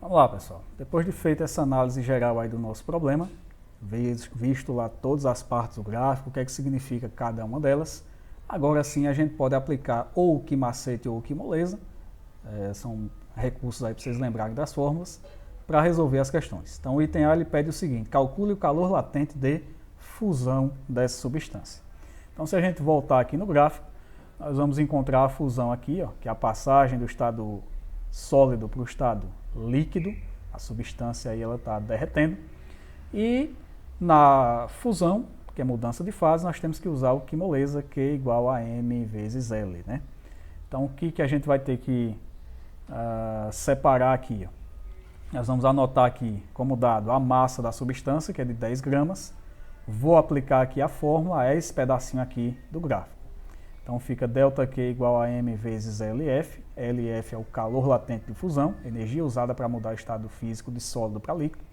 Vamos lá, pessoal. Depois de feita essa análise geral aí do nosso problema, visto lá todas as partes do gráfico, o que é que significa cada uma delas, agora sim a gente pode aplicar ou o que macete ou o que moleza, são recursos aí para vocês lembrarem das fórmulas, para resolver as questões. Então o item A ele pede o seguinte: calcule o calor latente de fusão dessa substância. Então se a gente voltar aqui no gráfico, nós vamos encontrar a fusão aqui, ó, que é a passagem do estado sólido para o estado líquido, a substância aí ela está derretendo, e na fusão, que é mudança de fase, nós temos que usar o que moleza, Q igual a M vezes L, né? Então o que a gente vai ter que separar aqui, ó? Nós vamos anotar aqui como dado a massa da substância, que é de 10 gramas, vou aplicar aqui a fórmula, é esse pedacinho aqui do gráfico. Então fica ΔQ igual a M vezes LF. LF é o calor latente de fusão, energia usada para mudar o estado físico de sólido para líquido.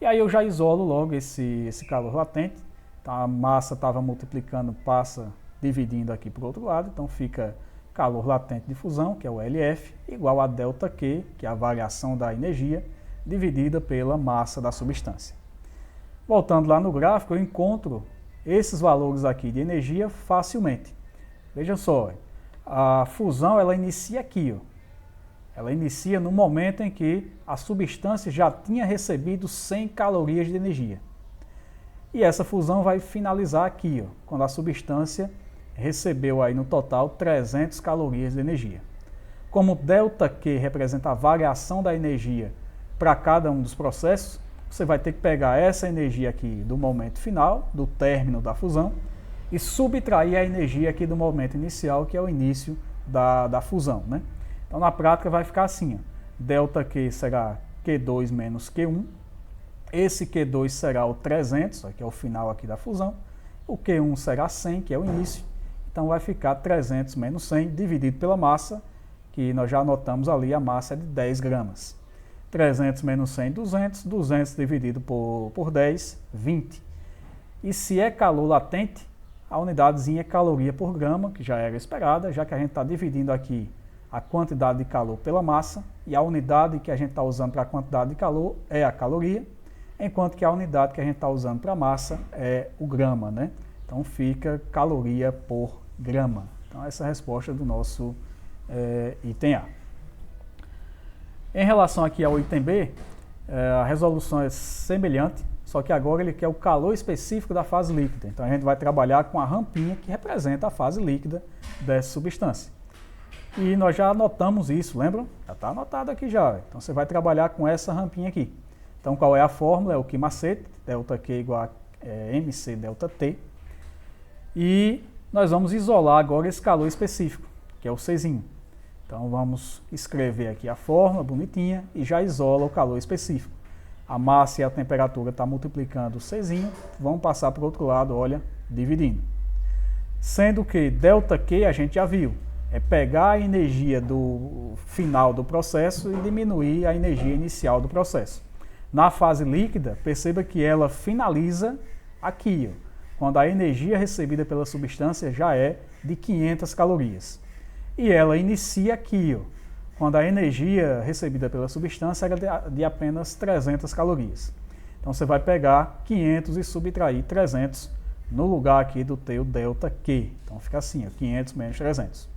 E aí eu já isolo logo esse calor latente. Então a massa estava multiplicando, passa dividindo aqui para o outro lado. Então fica calor latente de fusão, que é o LF, igual a ΔQ, que é a variação da energia, dividida pela massa da substância. Voltando lá no gráfico, eu encontro esses valores aqui de energia facilmente. Veja só, a fusão ela inicia aqui, ó. Ela inicia no momento em que a substância já tinha recebido 100 calorias de energia. E essa fusão vai finalizar aqui, ó, quando a substância recebeu aí no total 300 calorias de energia. Como ΔQ representa a variação da energia para cada um dos processos, você vai ter que pegar essa energia aqui do momento final, do término da fusão, e subtrair a energia aqui do momento inicial, que é o início da fusão, né? Então, na prática, vai ficar assim, ó. ΔQ será Q2 menos Q1. Esse Q2 será o 300, ó, que é o final aqui da fusão. O Q1 será 100, que é o início. Então, vai ficar 300 menos 100, dividido pela massa, que nós já anotamos ali, a massa é de 10 gramas. 300 menos 100, 200. 200 dividido por 10, 20. E se é calor latente, a unidadezinha é caloria por grama, que já era esperada, já que a gente está dividindo aqui a quantidade de calor pela massa, e a unidade que a gente está usando para a quantidade de calor é a caloria, enquanto que a unidade que a gente está usando para a massa é o grama, né? Então fica caloria por grama. Então essa é a resposta do nosso item A. Em relação aqui ao item B, a resolução é semelhante, só que agora ele quer o calor específico da fase líquida. Então a gente vai trabalhar com a rampinha que representa a fase líquida dessa substância. E nós já anotamos isso, lembram? Já está anotado aqui já. Então você vai trabalhar com essa rampinha aqui. Então qual é a fórmula? É o que macete, ΔQ igual a MC ΔT. E nós vamos isolar agora esse calor específico, que é o Czinho. Então vamos escrever aqui a fórmula bonitinha e já isola o calor específico. A massa e a temperatura estão multiplicando o Czinho, vamos passar para o outro lado, olha, dividindo. Sendo que ΔQ a gente já viu, é pegar a energia do final do processo e diminuir a energia inicial do processo. Na fase líquida, perceba que ela finaliza aqui, ó, quando a energia recebida pela substância já é de 500 calorias. E ela inicia aqui, ó, quando a energia recebida pela substância era de apenas 300 calorias. Então você vai pegar 500 e subtrair 300 no lugar aqui do teu ΔQ. Então fica assim, ó, 500 menos 300.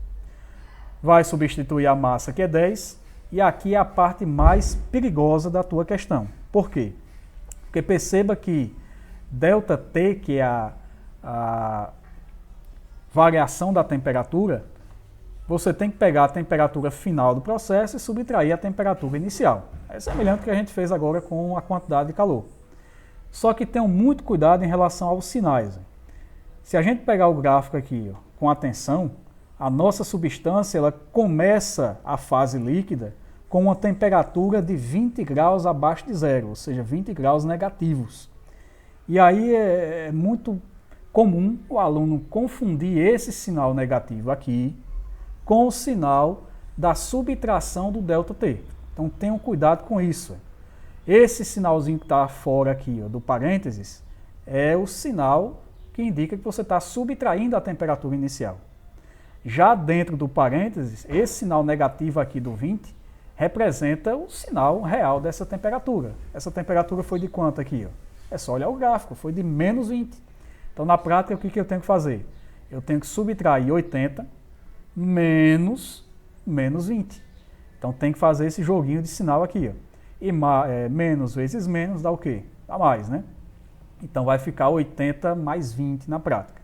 Vai substituir a massa, que é 10, e aqui é a parte mais perigosa da tua questão. Por quê? Porque perceba que ΔT, que é a variação da temperatura, você tem que pegar a temperatura final do processo e subtrair a temperatura inicial. É semelhante ao que a gente fez agora com a quantidade de calor. Só que tenham muito cuidado em relação aos sinais. Se a gente pegar o gráfico aqui, ó, com atenção, a nossa substância ela começa a fase líquida com uma temperatura de 20 graus abaixo de zero, ou seja, 20 graus negativos. E aí é muito comum o aluno confundir esse sinal negativo aqui com o sinal da subtração do ΔT. Então tenham cuidado com isso. Esse sinalzinho que está fora aqui, ó, do parênteses, é o sinal que indica que você está subtraindo a temperatura inicial. Já dentro do parênteses, esse sinal negativo aqui do 20 representa o sinal real dessa temperatura. Essa temperatura foi de quanto aqui? Ó? É só olhar o gráfico, foi de menos 20. Então, na prática, o que eu tenho que fazer? Eu tenho que subtrair 80 menos 20. Então, tem que fazer esse joguinho de sinal aqui. Ó. E menos vezes menos dá o quê? Dá mais, né? Então, vai ficar 80 mais 20 na prática.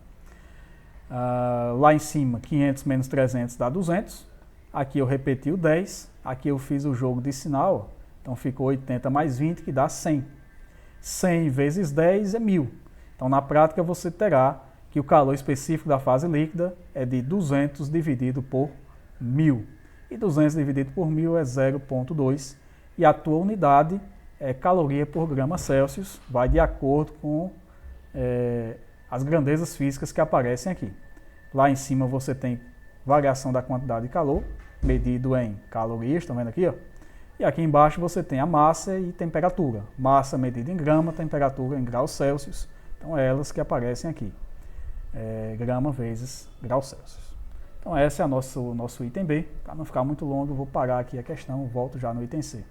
Lá em cima, 500 menos 300 dá 200. Aqui eu repeti o 10. Aqui eu fiz o jogo de sinal. Ó. Então, ficou 80 mais 20, que dá 100. 100 vezes 10 é 1000. Então, na prática, você terá que o calor específico da fase líquida é de 200 dividido por 1000. E 200 dividido por 1000 é 0,2. E a tua unidade é caloria por grama Celsius, vai de acordo com as grandezas físicas que aparecem aqui. Lá em cima você tem variação da quantidade de calor, medido em calorias, estão vendo aqui? Ó? E aqui embaixo você tem a massa e temperatura. Massa medida em grama, temperatura em graus Celsius. Então é elas que aparecem aqui. Grama vezes graus Celsius. Então esse é o nosso item B. Para não ficar muito longo, eu vou parar aqui a questão, volto já no item C.